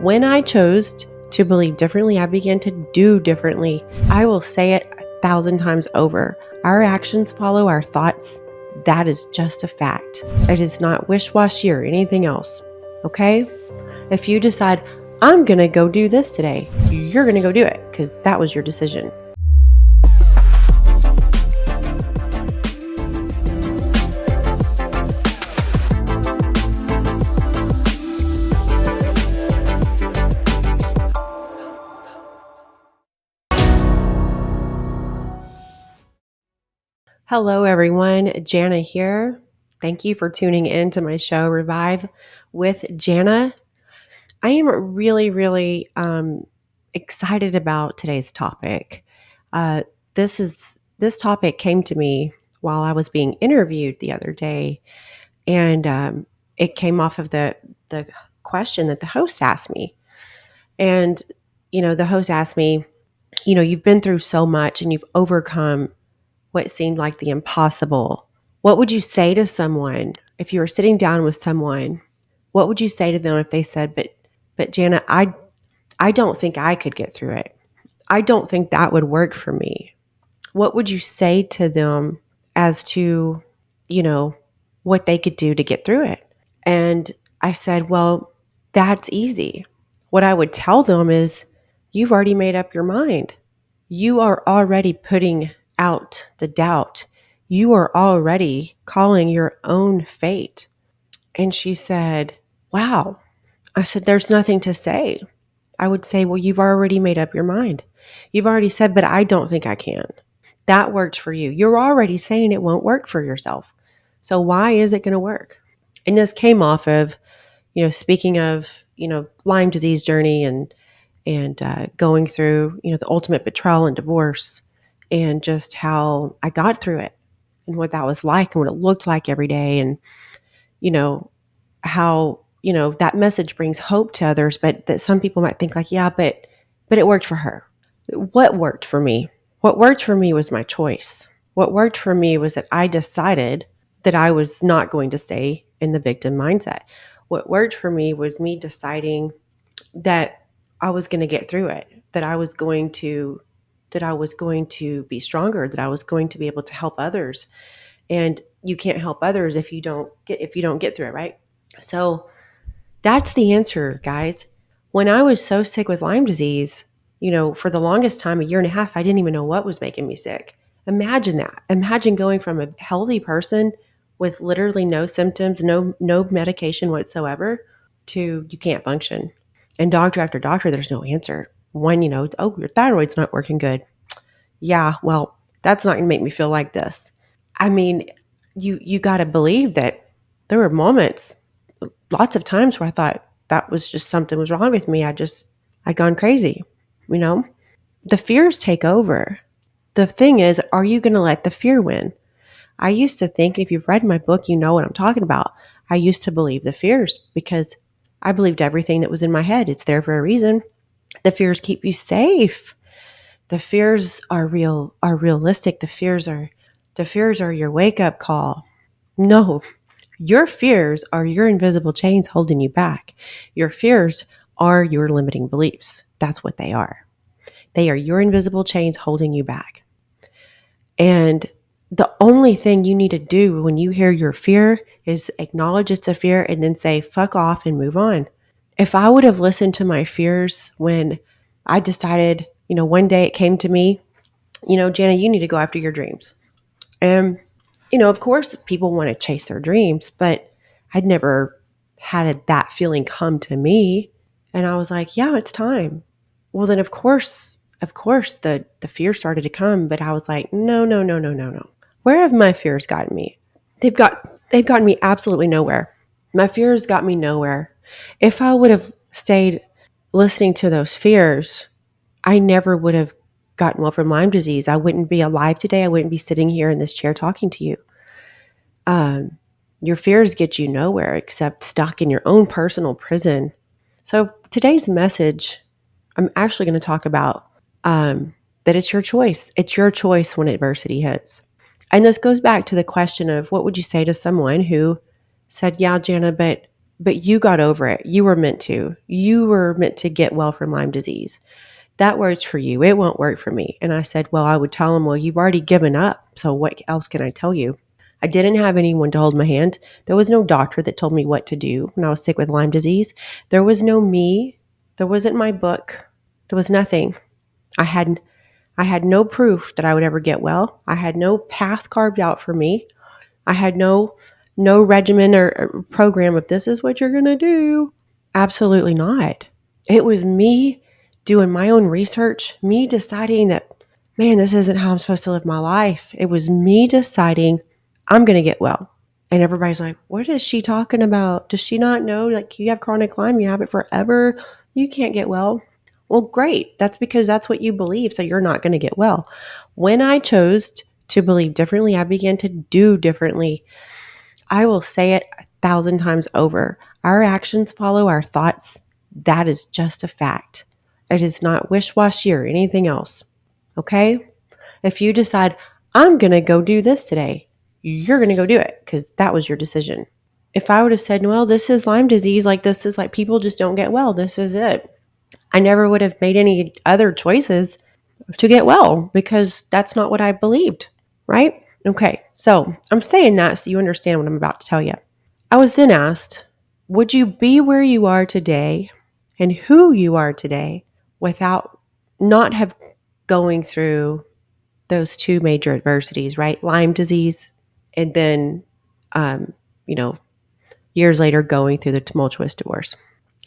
When I chose to believe differently, I began to do differently. I will say it 1,000 times over. Our actions follow our thoughts. That is just a fact. It is not wish-washy or anything else. Okay? If you decide, I'm going to go do this today, you're going to go do it because that was your decision. Hello, everyone. Janna here. Thank you for tuning in to my show, Revive with Janna. I am really excited about today's topic. This topic came to me while I was being interviewed the other day, and it came off of the question that the host asked me. And the host asked me, you've been through so much and you've overcome what seemed like the impossible. What would you say to someone if you were sitting down with someone? What would you say to them if they said, but Janna, I don't think I could get through it. I don't think that would work for me. What would you say to them as to, what they could do to get through it? And I said, well, that's easy. What I would tell them is, you've already made up your mind. You are already putting out the doubt. You are already calling your own fate. And she said, wow. I said, there's nothing to say. I would say, well, you've already made up your mind. You've already said, but I don't think I can. That worked for you. You're already saying it won't work for yourself. So why is it going to work? And this came off of, speaking of, Lyme disease journey and going through, the ultimate betrayal and divorce, and just how I got through it and what that was like and what it looked like every day. And, how, that message brings hope to others, but that some people might think like, yeah, but it worked for her. What worked for me? What worked for me was my choice. What worked for me was that I decided that I was not going to stay in the victim mindset. What worked for me was me deciding that I was going to get through it, that I was going to be stronger, that I was going to be able to help others. And you can't help others if you don't get through it, right? So that's the answer, guys. When I was so sick with Lyme disease, for the longest time, 1.5 years, I didn't even know what was making me sick. Imagine that. Imagine going from a healthy person with literally no symptoms, no medication whatsoever, to you can't function. And doctor after doctor, there's no answer. One, oh, your thyroid's not working good. Yeah, well, that's not going to make me feel like this. I mean, you got to believe that there were moments, lots of times where I thought that was just something was wrong with me. I'd gone crazy, The fears take over. The thing is, are you going to let the fear win? I used to think, if you've read my book, you know what I'm talking about. I used to believe the fears because I believed everything that was in my head. It's there for a reason. The fears keep you safe. The fears are realistic. The fears are your wake-up call. No, your fears are your invisible chains holding you back. Your fears are your limiting beliefs. That's what they are. They are your invisible chains holding you back. And the only thing you need to do when you hear your fear is acknowledge it's a fear and then say, fuck off and move on. If I would have listened to my fears when I decided, one day it came to me, Janna, you need to go after your dreams. And, of course, people want to chase their dreams, but I'd never had that feeling come to me. And I was like, yeah, it's time. Well, then, of course, the fear started to come, but I was like, no. Where have my fears gotten me? They've gotten me absolutely nowhere. My fears got me nowhere. If I would have stayed listening to those fears, I never would have gotten well from Lyme disease. I wouldn't be alive today. I wouldn't be sitting here in this chair talking to you. Your fears get you nowhere except stuck in your own personal prison. So today's message, I'm actually going to talk about that it's your choice. It's your choice when adversity hits. And this goes back to the question of what would you say to someone who said, yeah, Janna, but but you got over it. You were meant to. You were meant to get well from Lyme disease. That works for you. It won't work for me. And I said, well, I would tell him, well, you've already given up. So what else can I tell you? I didn't have anyone to hold my hand. There was no doctor that told me what to do when I was sick with Lyme disease. There was no me. There wasn't my book. There was nothing. I had no proof that I would ever get well. I had no path carved out for me. I had no regimen or program of this is what you're going to do. Absolutely not. It was me doing my own research, me deciding that, man, this isn't how I'm supposed to live my life. It was me deciding I'm going to get well. And everybody's like, what is she talking about? Does she not know? Like, you have chronic Lyme, you have it forever. You can't get well. Well, great. That's because that's what you believe. So you're not going to get well. When I chose to believe differently, I began to do differently. I will say it 1,000 times over. Our actions follow our thoughts. That is just a fact. It is not wish-washy or anything else. Okay? If you decide, I'm going to go do this today, you're going to go do it because that was your decision. If I would have said, well, this is Lyme disease, like this is like people just don't get well, this is it, I never would have made any other choices to get well because that's not what I believed, right? Okay, so I'm saying that so you understand what I'm about to tell you. I was then asked, would you be where you are today and who you are today without not have going through those two major adversities, right? Lyme disease, and then, um, you know, years later going through the tumultuous divorce.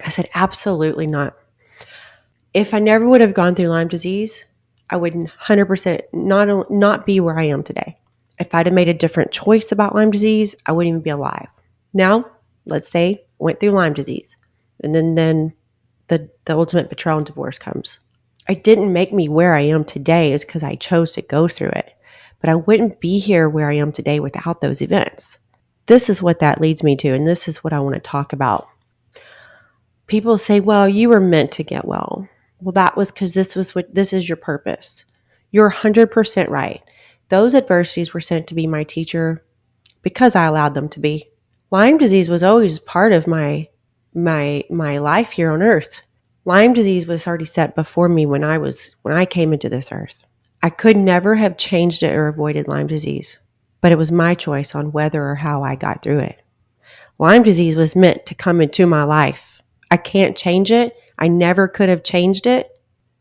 I said, absolutely not. If I never would have gone through Lyme disease, I would 100% not be where I am today. If I'd have made a different choice about Lyme disease, I wouldn't even be alive. Now, let's say went through Lyme disease, and then the ultimate betrayal and divorce comes. It didn't make me where I am today is because I chose to go through it. But I wouldn't be here where I am today without those events. This is what that leads me to, and this is what I want to talk about. People say, well, you were meant to get well. Well, that was because this is your purpose. You're 100% right. Those adversities were sent to be my teacher because I allowed them to be. Lyme disease was always part of my life here on earth. Lyme disease was already set before me when I came into this earth. I could never have changed it or avoided Lyme disease, but it was my choice on whether or how I got through it. Lyme disease was meant to come into my life. I can't change it. I never could have changed it.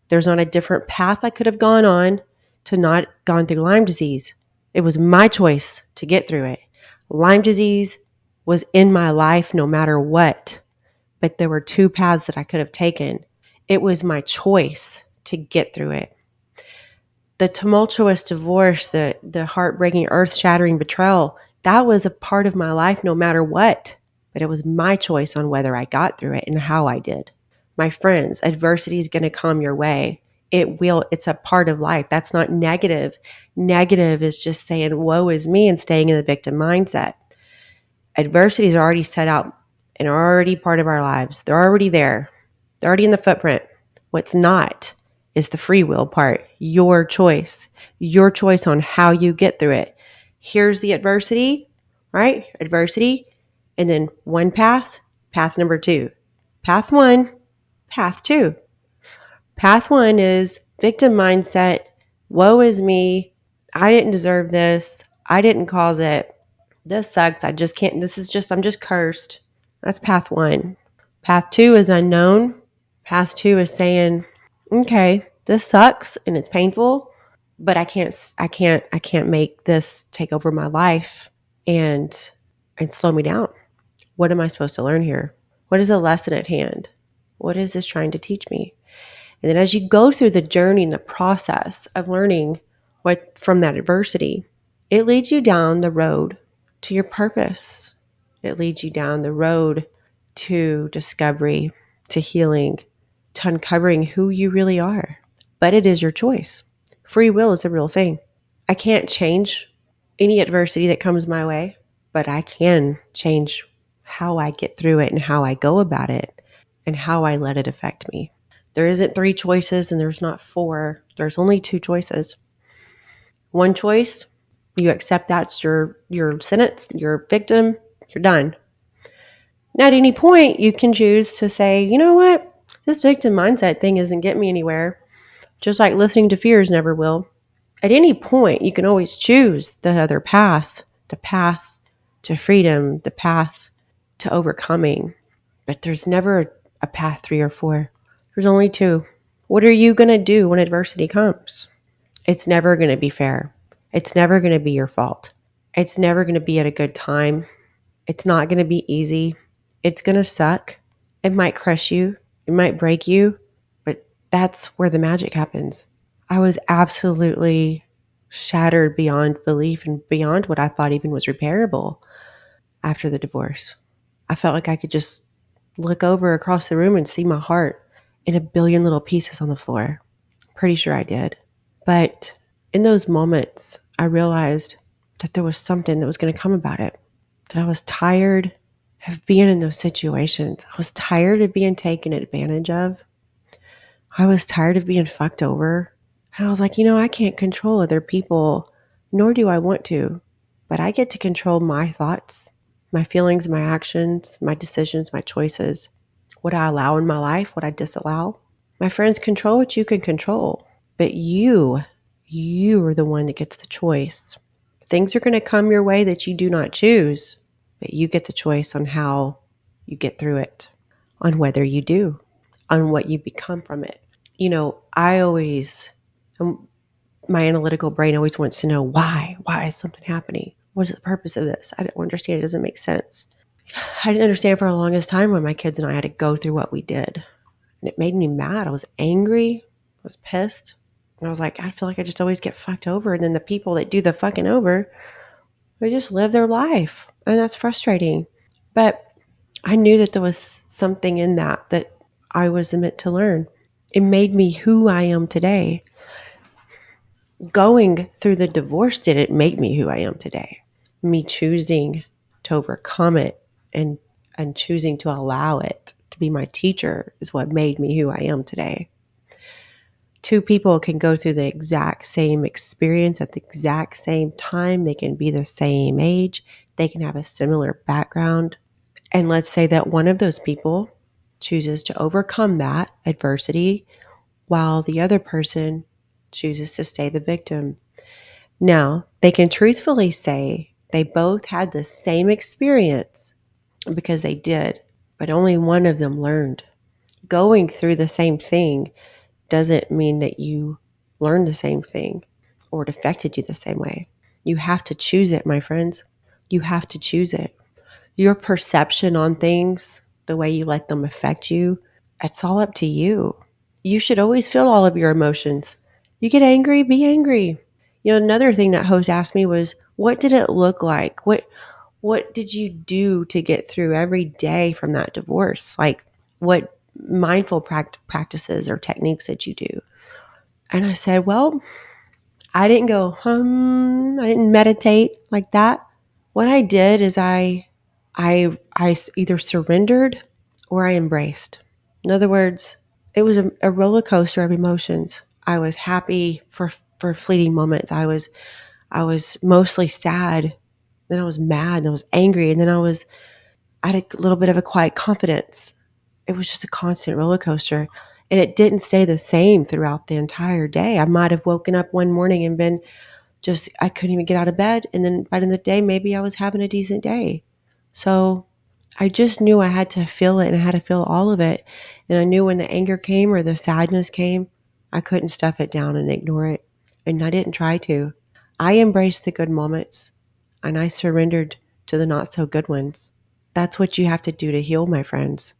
There's not a different path I could have gone on to not gone through Lyme disease. It was my choice to get through it. Lyme disease was in my life no matter what, but there were two paths that I could have taken. It was my choice to get through it. The tumultuous divorce, the heartbreaking, earth-shattering betrayal, that was a part of my life no matter what, but it was my choice on whether I got through it and how I did. My friends, adversity is going to come your way. It will. It's a part of life. That's not negative. Negative is just saying, woe is me, and staying in the victim mindset. Adversities are already set out and are already part of our lives. They're already there. They're already in the footprint. What's not is the free will part. Your choice on how you get through it. Here's the adversity, right? Adversity. And then one path number two. Path one, path two. Path one is victim mindset. Woe is me. I didn't deserve this. I didn't cause it. This sucks. I just can't. I'm just cursed. That's path one. Path two is unknown. Path two is saying, okay, this sucks and it's painful, but I can't make this take over my life and slow me down. What am I supposed to learn here? What is the lesson at hand? What is this trying to teach me? And then as you go through the journey and the process of learning what from that adversity, it leads you down the road to your purpose. It leads you down the road to discovery, to healing, to uncovering who you really are. But it is your choice. Free will is a real thing. I can't change any adversity that comes my way, but I can change how I get through it and how I go about it and how I let it affect me. There isn't 3 choices and there's not 4. There's only 2 choices. One choice, you accept that's your sentence, you're a victim, you're done. Now, at any point, you can choose to say, you know what? This victim mindset thing isn't getting me anywhere, just like listening to fears never will. At any point, you can always choose the other path, the path to freedom, the path to overcoming. But there's never a path 3 or 4. There's only 2. What are you going to do when adversity comes? It's never going to be fair. It's never going to be your fault. It's never going to be at a good time. It's not going to be easy. It's going to suck. It might crush you. It might break you. But that's where the magic happens. I was absolutely shattered beyond belief and beyond what I thought even was repairable after the divorce. I felt like I could just look over across the room and see my heart in a billion little pieces on the floor. Pretty sure I did. But in those moments, I realized that there was something that was going to come about it, that I was tired of being in those situations. I was tired of being taken advantage of. I was tired of being fucked over. And I was like, I can't control other people, nor do I want to, but I get to control my thoughts, my feelings, my actions, my decisions, my choices, what I allow in my life, what I disallow. My friends, control what you can control, but you are the one that gets the choice. Things are going to come your way that you do not choose, but you get the choice on how you get through it, on whether you do, on what you become from it. I always, my analytical brain always wants to know why is something happening? What is the purpose of this? I don't understand. It doesn't make sense. I didn't understand for the longest time when my kids and I had to go through what we did. And it made me mad. I was angry. I was pissed. And I was like, I feel like I just always get fucked over. And then the people that do the fucking over, they just live their life. And that's frustrating. But I knew that there was something in that I was meant to learn. It made me who I am today. Going through the divorce didn't make me who I am today. Me choosing to overcome it and choosing to allow it to be my teacher is what made me who I am today. 2 people can go through the exact same experience at the exact same time. They can be the same age. They can have a similar background. And let's say that one of those people chooses to overcome that adversity while the other person chooses to stay the victim. Now, they can truthfully say they both had the same experience because they did, but only one of them learned. Going through the same thing doesn't mean that you learned the same thing or it affected you the same way. You have to choose it, my friends. You have to choose it. Your perception on things, the way you let them affect you, it's all up to you. You should always feel all of your emotions. You get angry, be angry. Another thing that host asked me was, what did it look like? What did you do to get through every day from that divorce? Like, what mindful practices or techniques did you do? And I said, well, I didn't go, I didn't meditate like that. What I did is I either surrendered or I embraced. In other words, it was a roller coaster of emotions. I was happy for fleeting moments. I was mostly sad. Then I was mad and I was angry. And then I had a little bit of a quiet confidence. It was just a constant roller coaster. And it didn't stay the same throughout the entire day. I might have woken up one morning and been I couldn't even get out of bed. And then by the end of the day, maybe I was having a decent day. So I just knew I had to feel it and I had to feel all of it. And I knew when the anger came or the sadness came, I couldn't stuff it down and ignore it. And I didn't try to. I embraced the good moments and I surrendered to the not so good ones. That's what you have to do to heal, my friends.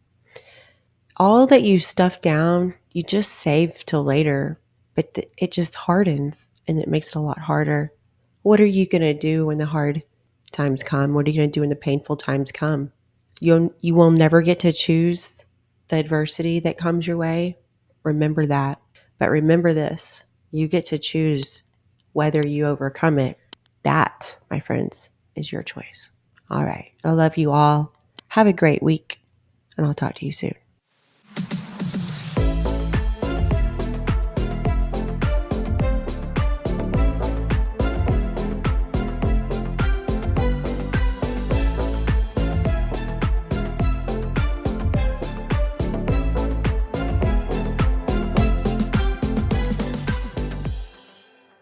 All that you stuff down, you just save till later, but it just hardens and it makes it a lot harder. What are you going to do when the hard times come? What are you going to do when the painful times come? You will never get to choose the adversity that comes your way. Remember that. But remember this, you get to choose whether you overcome it. That, my friends, is your choice. All right. I love you all. Have a great week, and I'll talk to you soon.